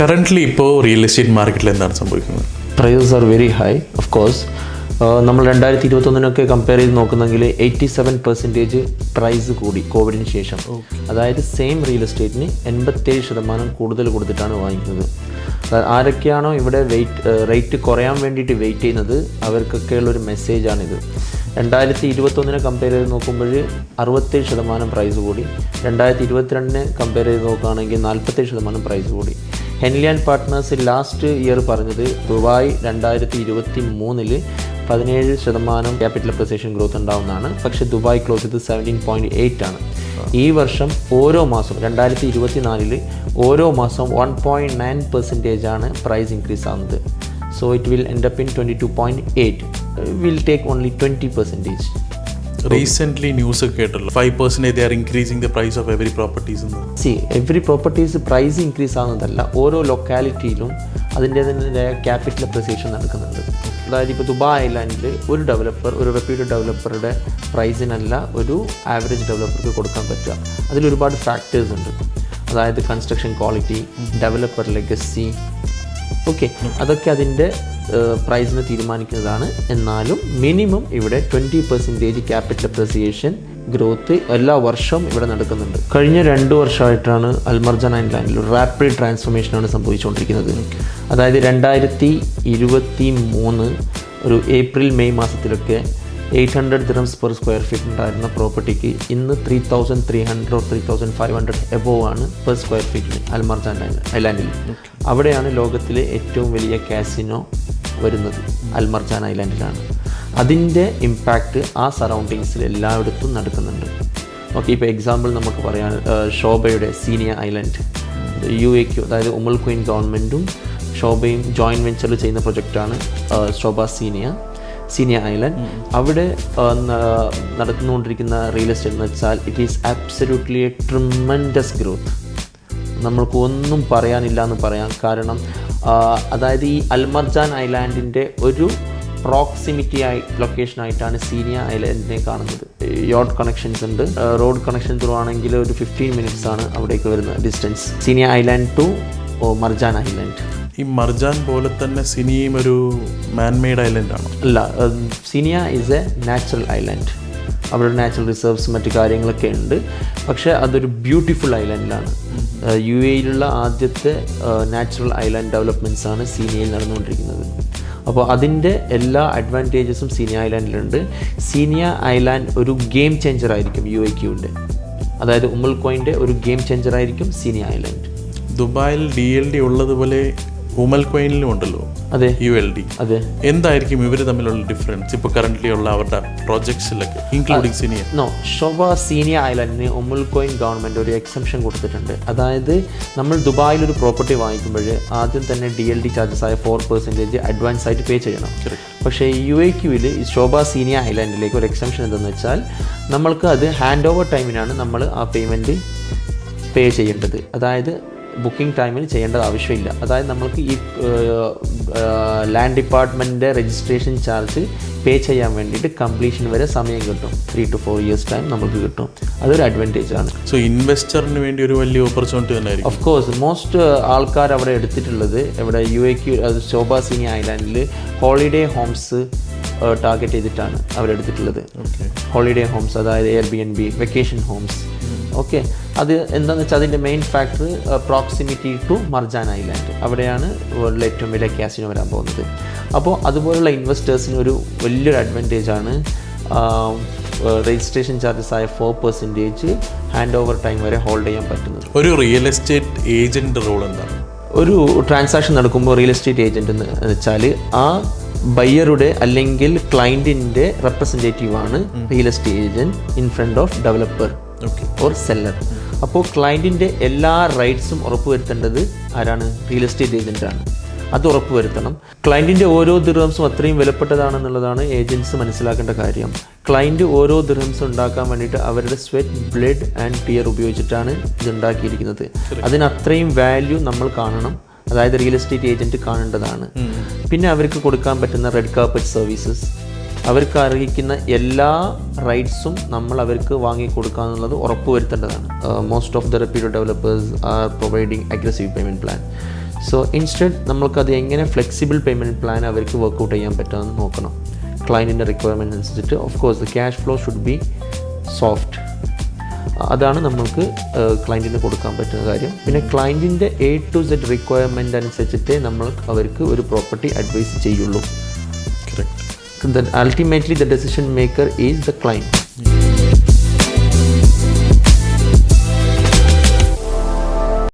Currently ഇപ്പോൾ real estate മാർക്കറ്റിൽ എന്താണ് സംഭവിക്കുന്നത്? Prices are very high of course. നമ്മൾ 2021 കമ്പയർ ചെയ്ത് നോക്കുന്നെങ്കിൽ 87% പ്രൈസ് കൂടി കോവിഡിന് ശേഷം. അതായത് സെയിം റിയൽ എസ്റ്റേറ്റിന് 87% കൂടുതൽ കൊടുത്തിട്ടാണ് വാങ്ങിക്കുന്നത്. ആരൊക്കെയാണോ ഇവിടെ റേറ്റ് കുറയാൻ വേണ്ടിയിട്ട് വെയിറ്റ് ചെയ്യുന്നത് അവർക്കൊക്കെയുള്ളൊരു മെസ്സേജാണിത്. 2021 കമ്പയർ ചെയ്ത് നോക്കുമ്പോൾ 67% പ്രൈസ് കൂടി. 2022 കമ്പയർ ചെയ്ത് നോക്കുകയാണെങ്കിൽ 47% പ്രൈസ് കൂടി. Henley and partners last year പറഞ്ഞത് ദുബായ് 2023 17% ക്യാപിറ്റൽ അപ്രിസിയേഷൻ ഗ്രോത്ത് ഉണ്ടാവുന്നതാണ്. പക്ഷേ ദുബായ് ക്ലോസ് ചെയ്ത് 17.8 ആണ്. ഈ വർഷം ഓരോ മാസം 2024 ഓരോ മാസം 1.9% ആണ് പ്രൈസ് ഇൻക്രീസ് ആവുന്നത്. So it will end up in 22.8. Will take only 20%. Recently news കേട്ടല്ലോ 5% they are increasing the price of every properties എന്ന്. എവറി പ്രോപ്പർട്ടീസ് പ്രൈസ് ഇൻക്രീസ് ആവുന്നതല്ല, ഓരോ ലൊക്കാലിറ്റിയിലും അതിൻ്റേതായ ക്യാപിറ്റൽ അപ്രിസിയേഷൻ നടക്കുന്നുണ്ട്. അതായത് ഇപ്പോൾ ദുബായ് ഐലാൻഡിൽ ഒരു ഡെവലപ്പർ, ഒരു റെപ്യൂട്ടഡ് ഡെവലപ്പറുടെ പ്രൈസിനല്ല ഒരു ആവറേജ് ഡെവലപ്പർക്ക് കൊടുക്കാൻ പറ്റുക. അതിലൊരുപാട് ഫാക്ടേഴ്സ് ഉണ്ട്. അതായത് construction quality, developer legacy, okay, അതൊക്കെ അതിൻ്റെ പ്രൈസിനെ തീരുമാനിക്കുന്നതാണ്. എന്നാലും മിനിമം ഇവിടെ 20% ക്യാപിറ്റൽ അപ്രിസിയേഷൻ ഗ്രോത്ത് എല്ലാ വർഷവും ഇവിടെ നടക്കുന്നുണ്ട്. കഴിഞ്ഞ 2 വർഷമായിട്ടാണ് അൽമർജാൻ ഐലാൻഡിൽ റാപ്പിഡ് ട്രാൻസ്ഫോർമേഷനാണ് സംഭവിച്ചുകൊണ്ടിരിക്കുന്നത്. അതായത് 2023 ഒരു April May മാസത്തിലൊക്കെ 800 dirhams per square feet ഉണ്ടായിരുന്ന പ്രോപ്പർട്ടിക്ക് ഇന്ന് 3,300 or 3,500 എബോവ് ആണ് പെർ സ്ക്വയർ ഫീറ്റിന് അൽമർജാൻ ഐലാൻഡിൽ. അവിടെയാണ് ലോകത്തിലെ ഏറ്റവും വലിയ കാസിനോ വരുന്നത്, അൽമർജാൻ ഐലാൻഡിലാണ്. അതിൻ്റെ ഇമ്പാക്റ്റ് ആ സറൗണ്ടിങ്സിൽ എല്ലായിടത്തും നടക്കുന്നുണ്ട്. ഓക്കെ, ഇപ്പോൾ എക്സാമ്പിൾ നമുക്ക് പറയാൻ ഷോബയുടെ സീനിയ ഐലാൻഡ് UAQ, അതായത് ഉമുൽ ക്വീൻ ഗവൺമെൻറ്റും ഷോബയും ജോയിൻറ്റ് വെഞ്ചറിൽ ചെയ്യുന്ന പ്രൊജക്റ്റാണ് ഷോബ സീനിയ ഐലാൻഡ്. അവിടെ നടന്നുകൊണ്ടിരിക്കുന്ന റിയൽ എസ്റ്റേറ്റ് എന്ന് വെച്ചാൽ it is absolutely a tremendous growth. നമ്മൾക്ക് ഒന്നും പറയാനില്ല എന്ന് പറയാം. കാരണം അതായത് ഈ അൽമർജാൻ ഐലാൻഡിൻ്റെ ഒരു പ്രോക്സിമിറ്റി ലൊക്കേഷനായിട്ടാണ് സീനിയ ഐലാൻഡിനെ കാണുന്നത്. യോട്ട് കണക്ഷൻസ് ഉണ്ട്. റോഡ് കണക്ഷൻ ത്രൂ ആണെങ്കിൽ ഒരു 15 minutes ആണ് അവിടേക്ക് വരുന്ന distance, Sinia island to Marjan island. ഈ മർജാൻ പോലെ തന്നെ സിനിയയും ഒരു മാൻമെയ്ഡ് ഐലൻഡ് ആണോ? അല്ല, സീനിയ ഈസ് എ നാച്ചുറൽ ഐലാൻഡ്. അവിടെ നാച്ചുറൽ റിസർവ്സ് മറ്റു കാര്യങ്ങളൊക്കെ ഉണ്ട്. പക്ഷേ അതൊരു ബ്യൂട്ടിഫുൾ ഐലാൻഡിലാണ്. UAE ആദ്യത്തെ നാച്ചുറൽ ഐലാൻഡ് ഡെവലപ്മെൻറ്റ്സ് ആണ് സീനിയയിൽ നടന്നുകൊണ്ടിരിക്കുന്നത്. അപ്പോൾ അതിൻ്റെ എല്ലാ അഡ്വാൻറ്റേജസും സീനിയ ഐലാൻഡിലുണ്ട്. സീനിയ ഐലാൻഡ് ഒരു ഗെയിം ചേഞ്ചർ ആയിരിക്കും UAEൻ്റെ. അതായത് ഉമുൽ ക്വൈൻ്റെ ഒരു ഗെയിം ചേഞ്ചർ ആയിരിക്കും സീനിയ ഐലാൻഡ്. ദുബായിൽ DLD ഉള്ളതുപോലെ ഉമൽ ക്വൈനിലും ഉണ്ടല്ലോ. അതെ, ULD. അതെ. എന്തായിരിക്കും ഇവർ തമ്മിലുള്ള ഡിഫറൻസ് ഇപ്പോൾ കറൻ്റ്ലി ഉള്ള അവരുടെ പ്രോജക്ട്സിലൊക്കെ ഇൻക്ലൂഡിങ് സീനിയ? ഷോബ സീനിയ ഐലാൻഡിന് ഉമുൽ ക്വൈൻ ഗവൺമെൻറ് ഒരു എക്സംഷൻ കൊടുത്തിട്ടുണ്ട്. അതായത് നമ്മൾ ദുബായിലൊരു പ്രോപ്പർട്ടി വാങ്ങിക്കുമ്പോൾ ആദ്യം തന്നെ DLD ചാർജസ് ആയ 4% അഡ്വാൻസ് ആയിട്ട് പേ ചെയ്യണം. പക്ഷേ UAEയിൽ ഷോബ സീനിയ ഐലാൻഡിലേക്ക് ഒരു എക്സംഷൻ എന്തെന്ന് വെച്ചാൽ നമ്മൾക്ക് അത് ഹാൻഡ് ഓവർ ടൈമിനാണ് നമ്മൾ ആ പേയ്മെൻറ്റ് പേ ചെയ്യേണ്ടത്. അതായത് ബുക്കിംഗ് ടൈമിൽ ചെയ്യേണ്ടത് ആവശ്യമില്ല. അതായത് നമ്മൾക്ക് ഈ ലാൻഡ് ഡിപ്പാർട്ട്മെൻറ്റിൻ്റെ രജിസ്ട്രേഷൻ ചാർജ് പേ ചെയ്യാൻ വേണ്ടിയിട്ട് കംപ്ലീഷൻ വരെ സമയം കിട്ടും. 3 to 4 years ടൈം നമുക്ക് കിട്ടും. അതൊരു അഡ്വാൻറ്റേജ് ആണ്. സോ ഇൻവെസ്റ്ററിന് വേണ്ടി ഒരു വലിയ ഓപ്പർച്യൂണിറ്റി തന്നെ ആയിരിക്കും. ഓഫ് കോഴ്സ് മോസ്റ്റ് ആൾക്കാർ അവിടെ എടുത്തിട്ടുള്ളത് ഇവിടെ UAE ഷോബ സീനിയ ഐലാൻഡിൽ ഹോളിഡേ ഹോംസ് ടാർഗറ്റ് ചെയ്തിട്ടാണ് അവരെടുത്തിട്ടുള്ളത്. ഹോളിഡേ ഹോംസ്, അതായത് Airbnb, വെക്കേഷൻ ഹോംസ്. ഓക്കെ, അത് എന്താണെന്ന് വെച്ചാൽ അതിൻ്റെ main factor proximity to Marjan island. അവിടെയാണ് വേൾഡിലെ ഏറ്റവും വലിയ കാസിനോ വരാൻ പോകുന്നത്. അപ്പോൾ അതുപോലുള്ള ഇൻവെസ്റ്റേഴ്സിന് ഒരു വലിയൊരു അഡ്വാൻറ്റേജാണ് രജിസ്ട്രേഷൻ ചാർജസ് ആയ 4% ഹാൻഡ് ഓവർ ടൈം വരെ ഹോൾഡ് ചെയ്യാൻ പറ്റുന്നത്. ഒരു റിയൽ എസ്റ്റേറ്റ് ഏജൻറ്റ് റോൾ എന്താണ്? ഒരു ട്രാൻസാക്ഷൻ നടക്കുമ്പോൾ റിയൽ എസ്റ്റേറ്റ് ഏജൻറ്റ് എന്ന് വെച്ചാൽ ആ ബയ്യറുടെ അല്ലെങ്കിൽ ക്ലയൻറ്റിൻ്റെ റെപ്രസെൻറ്റേറ്റീവാണ് real estate agent in front of developer or seller. അപ്പോൾ ക്ലയൻറ്റിൻ്റെ എല്ലാ റൈറ്റ്സും ഉറപ്പുവരുത്തേണ്ടത് ആരാണ്? റിയൽ എസ്റ്റേറ്റ് ഏജൻറ്റാണ്. അത് ഉറപ്പുവരുത്തണം. ക്ലയൻറ്റിൻ്റെ ഓരോ ദിർഹംസും അത്രയും വിലപ്പെട്ടതാണെന്നുള്ളതാണ് ഏജൻറ്റ്സ് മനസ്സിലാക്കേണ്ട കാര്യം. ക്ലയൻറ്റ് ഓരോ ദിർഹംസും ഉണ്ടാക്കാൻ വേണ്ടിയിട്ട് അവരുടെ സ്വെറ്റ്, ബ്ലഡ് ആൻഡ് ടിയർ ഉപയോഗിച്ചിട്ടാണ് ഇത് ഉണ്ടാക്കിയിരിക്കുന്നത്. അതിന് അത്രയും വാല്യൂ നമ്മൾ കാണണം. അതായത് റിയൽ എസ്റ്റേറ്റ് ഏജൻറ്റ് കാണേണ്ടതാണ്. പിന്നെ അവർക്ക് കൊടുക്കാൻ പറ്റുന്ന റെഡ് കാർപ്പറ്റ് സർവീസസ്, അവർക്ക് അർഹിക്കുന്ന എല്ലാ റൈറ്റ്സും നമ്മൾ അവർക്ക് വാങ്ങിക്കൊടുക്കുക എന്നുള്ളത് ഉറപ്പുവരുത്തേണ്ടതാണ്. Most of the reputed developers are providing aggressive payment plan. So instead നമ്മൾക്കത് എങ്ങനെ ഫ്ലെക്സിബിൾ പേയ്മെൻറ്റ് പ്ലാൻ അവർക്ക് വർക്കൗട്ട് ചെയ്യാൻ പറ്റുമെന്ന് നോക്കണം. ക്ലയൻറ്റിൻ്റെ റിക്വയർമെൻറ്റ് അനുസരിച്ചിട്ട് of course the cash flow should be soft. അതാണ് നമ്മൾക്ക് ക്ലയൻറ്റിന് കൊടുക്കാൻ പറ്റുന്ന കാര്യം. പിന്നെ ക്ലയൻറ്റിൻ്റെ A to Z റിക്വയർമെൻറ്റ് അനുസരിച്ചിട്ടേ നമ്മൾ അവർക്ക് ഒരു പ്രോപ്പർട്ടി അഡ്വൈസ് ചെയ്യുള്ളൂ. Correct. Ultimately the decision maker is the client.